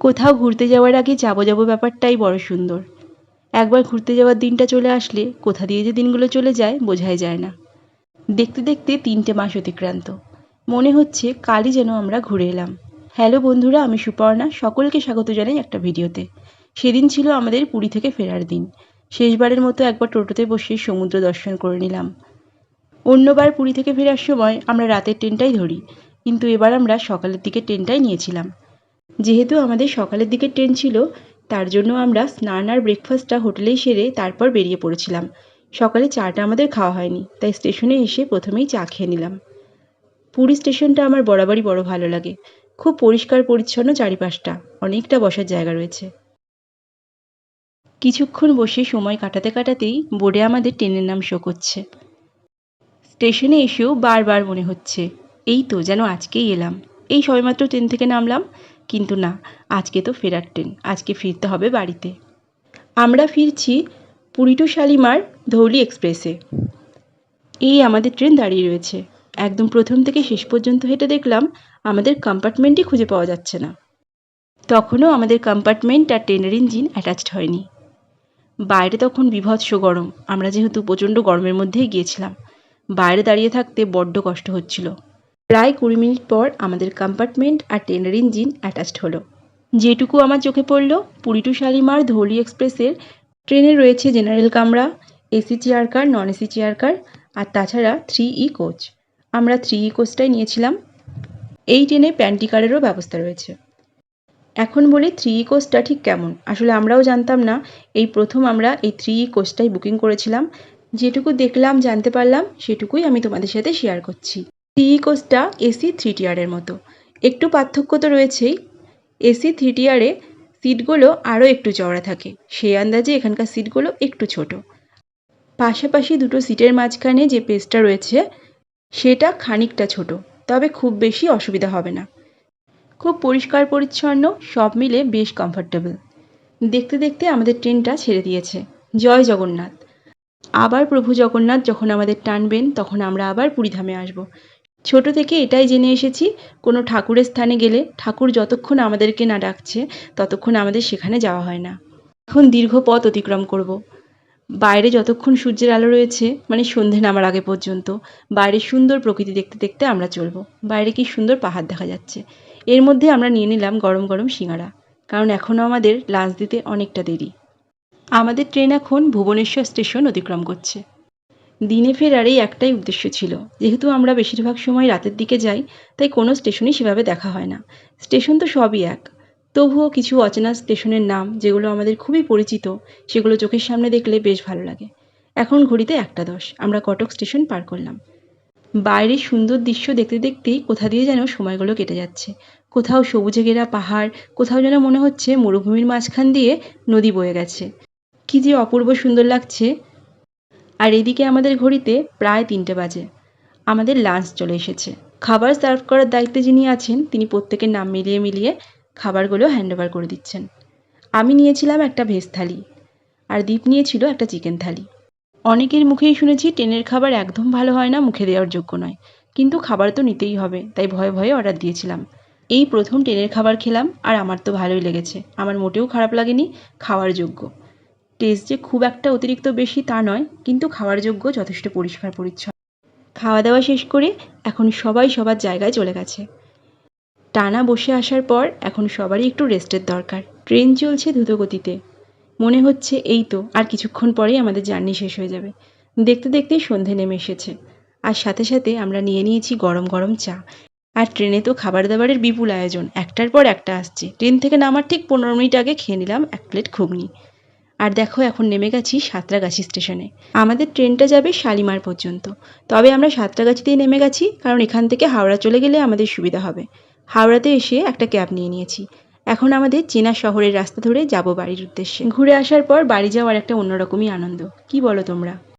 কোথাও ঘুরতে যাওয়ার আগে যাবো যাবো ব্যাপারটাই বড় সুন্দর। একবার ঘুরতে যাওয়ার দিনটা চলে আসলে কোথা দিয়ে যে দিনগুলো চলে যায় বোঝাই যায় না। দেখতে দেখতে 3টে মাস অতিক্রান্ত। মনে হচ্ছে কালই যেন আমরা ঘুরে এলাম। হ্যালো বন্ধুরা, আমি সুপর্ণা, সকলকে স্বাগত জানাই একটা ভিডিওতে। সেদিন ছিল আমাদের পুরী থেকে ফেরার দিন। শেষবারের মতো একবার টোটোতে বসে সমুদ্র দর্শন করে নিলাম। অন্যবার পুরী থেকে ফেরার সময় আমরা রাতের ট্রেনটাই ধরি, কিন্তু এবার আমরা সকালের দিকে ট্রেনটাই নিয়েছিলাম। যেহেতু আমাদের সকালের দিকে ট্রেন ছিল, তার জন্য আমরা স্নান আর ব্রেকফাস্টটা হোটেলেই সেরে তারপর বেরিয়ে পড়েছিলাম। সকালে চাটা আমাদের খাওয়া হয়নি, তাই স্টেশনে এসে প্রথমেই চা খেয়ে নিলাম। পুরী স্টেশনটা আমার বরাবরই বড় ভালো লাগে। খুব পরিষ্কার পরিচ্ছন্ন চারিপাশটা, অনেকটা বসার জায়গা রয়েছে। কিছুক্ষণ বসে সময় কাটাতে কাটাতেই বোর্ডে আমাদের ট্রেনের নাম শো করছে। স্টেশনে এসেও বারবার মনে হচ্ছে এই তো যেন আজকেই এলাম, এই সবেমাত্র ট্রেন থেকে নামলাম, কিন্তু না, আজকে তো ফেরার ট্রেন, আজকে ফিরতে হবে বাড়িতে। আমরা ফিরছি পুরী টু শালিমার ধৌলি এক্সপ্রেসে। এই আমাদের ট্রেন দাঁড়িয়ে রয়েছে। একদম প্রথম থেকে শেষ পর্যন্ত হেঁটে দেখলাম আমাদের কম্পার্টমেন্টই খুঁজে পাওয়া যাচ্ছে না। তখনও আমাদের কম্পার্টমেন্ট আর ট্রেনের ইঞ্জিন অ্যাটাচড হয়নি। বাইরে তখন বীভৎস গরম, আমরা যেহেতু প্রচণ্ড গরমের মধ্যেই গিয়েছিলাম, বাইরে দাঁড়িয়ে থাকতে বড্ড কষ্ট হচ্ছিল। প্রায় 20 মিনিট পর আমাদের কম্পার্টমেন্ট আর ট্রেনের ইঞ্জিন অ্যাটাচড হলো। যেটুকু আমার চোখে পড়ল, পুরী টু শালিমার ধৌলি এক্সপ্রেসের ট্রেনে রয়েছে জেনারেল কামরা, AC chair car, non AC chair car, আর তাছাড়া 3E কোচ। আমরা 3E কোচটাই নিয়েছিলাম। এই ট্রেনে প্যান্ট্রি কারেরও ব্যবস্থা রয়েছে। এখন বলি 3E কোচটা ঠিক কেমন। আসলে আমরাও জানতাম না, এই প্রথম আমরা এই 3E কোচটাই বুকিং করেছিলাম। যেটুকু দেখলাম, জানতে পারলাম, সেটুকুই আমি তোমাদের সাথে শেয়ার করছি। 3E কোচটা এসি 3 টিয়ারের মতো। একটু পার্থক্য তো রয়েছেই। এসি 3 টিয়ারে সিটগুলো আরও একটু চওড়া থাকে, সেই আন্দাজে এখানকার সিটগুলো একটু ছোট। পাশাপাশি দুটো সিটের মাঝখানে যে স্পেসটা রয়েছে সেটা খানিকটা ছোট, তবে খুব বেশি অসুবিধা হবে না। খুব পরিষ্কার পরিচ্ছন্ন, সব মিলে বেশ কমফোর্টেবল। দেখতে দেখতে আমাদের ট্রেনটা ছেড়ে দিয়েছে। জয় জগন্নাথ। আবার প্রভু জগন্নাথ যখন আমাদের টানবেন তখন আমরা আবার পুরীধামে আসব। ছোট থেকে এটাই জেনে এসেছি, কোনো ঠাকুরের স্থানে গেলে ঠাকুর যতক্ষণ আমাদেরকে না ডাকছে ততক্ষণ আমাদের সেখানে যাওয়া হয় না। এখন দীর্ঘ পথ অতিক্রম করব। বাইরে যতক্ষণ সূর্যের আলো রয়েছে, মানে সন্ধে নামার আগে পর্যন্ত, বাইরের সুন্দর প্রকৃতি দেখতে দেখতে আমরা চলব। বাইরে কি সুন্দর পাহাড় দেখা যাচ্ছে। এর মধ্যে আমরা নিয়ে নিলাম গরম গরম সিঙ্গারা, কারণ এখনও আমাদের লাঞ্চ দিতে অনেকটা দেরি। আমাদের ট্রেন এখন ভুবনেশ্বর স্টেশন অতিক্রম করছে। দিনে ফেরার এই একটাই উদ্দেশ্য ছিল, যেহেতু আমরা বেশিরভাগ সময় রাতের দিকে যাই, তাই কোনো স্টেশনই সেভাবে দেখা হয় না। স্টেশন তো সবই এক, তবুও কিছু অচেনা স্টেশনের নাম যেগুলো আমাদের খুবই পরিচিত, সেগুলো চোখের সামনে দেখলে বেশ ভালো লাগে। এখন ঘড়িতে 1:10, আমরা কটক স্টেশন পার করলাম। বাইরের সুন্দর দৃশ্য দেখতে দেখতেই কোথা দিয়ে যেন সময়গুলো কেটে যাচ্ছে। কোথাও সবুজে ঘেরা পাহাড়, কোথাও যেন মনে হচ্ছে মরুভূমির মাঝখান দিয়ে নদী বয়ে গেছে। কি যে অপূর্ব সুন্দর লাগছে। আর এদিকে আমাদের ঘড়িতে প্রায় 3টে বাজে। আমাদের লাঞ্চ চলে এসেছে। খাবার সার্ভ করার দায়িত্বে যিনি আছেন তিনি প্রত্যেকের নাম মিলিয়ে মিলিয়ে খাবারগুলো হ্যান্ডওভার করে দিচ্ছেন। আমি নিয়েছিলাম একটা ভেজ থালি, আর দীপ নিয়েছিল একটা চিকেন থালি। অনেকের মুখেই শুনেছি ট্রেনের খাবার একদম ভালো হয় না, মুখে দেওয়ার যোগ্য নয়, কিন্তু খাবার তো নিতেই হবে, তাই ভয়ে ভয়ে অর্ডার দিয়েছিলাম। এই প্রথম ট্রেনের খাবার খেলাম, আর আমার তো ভালোই লেগেছে। আমার মোটেও খারাপ লাগেনি, খাওয়ার যোগ্য। টেস্ট যে খুব একটা অতিরিক্ত বেশি তা নয়, কিন্তু খাওয়ার যোগ্য, যথেষ্ট পরিষ্কার পরিচ্ছন্ন। খাওয়া দাওয়া শেষ করে এখন সবাই সবার জায়গায় চলে গেছে। টানা বসে আসার পর এখন সবারই একটু রেস্টের দরকার। ট্রেন চলছে দ্রুতগতিতে। মনে হচ্ছে এই তো আর কিছুক্ষণ পরেই আমাদের জার্নি শেষ হয়ে যাবে। দেখতে দেখতেই সন্ধে নেমে এসেছে, আর সাথে সাথে আমরা নিয়ে নিয়েছি গরম গরম চা। আর ট্রেনে তো খাবার দাবারের বিপুল আয়োজন, একটার পর একটা আসছে। ট্রেন থেকে নামার ঠিক 15 মিনিট আগে খেয়ে নিলাম 1 প্লেট ঘুগনি। আর দেখো এখন নেমে গেছি সাঁতরাগাছি স্টেশনে। আমাদের ট্রেনটা যাবে শালিমার পর্যন্ত, তবে আমরা সাঁতরাগাছিতেই নেমে গেছি, কারণ এখান থেকে হাওড়া চলে গেলে আমাদের সুবিধা হবে। হাওড়াতে এসে একটা ক্যাব নিয়ে নিয়েছি। এখন আমাদের চেনা শহরের রাস্তা ধরে যাব বাড়ির উদ্দেশ্যে। ঘুরে আসার পর বাড়ি যাওয়ার একটা অন্যরকমই আনন্দ, কি বলো তোমরা?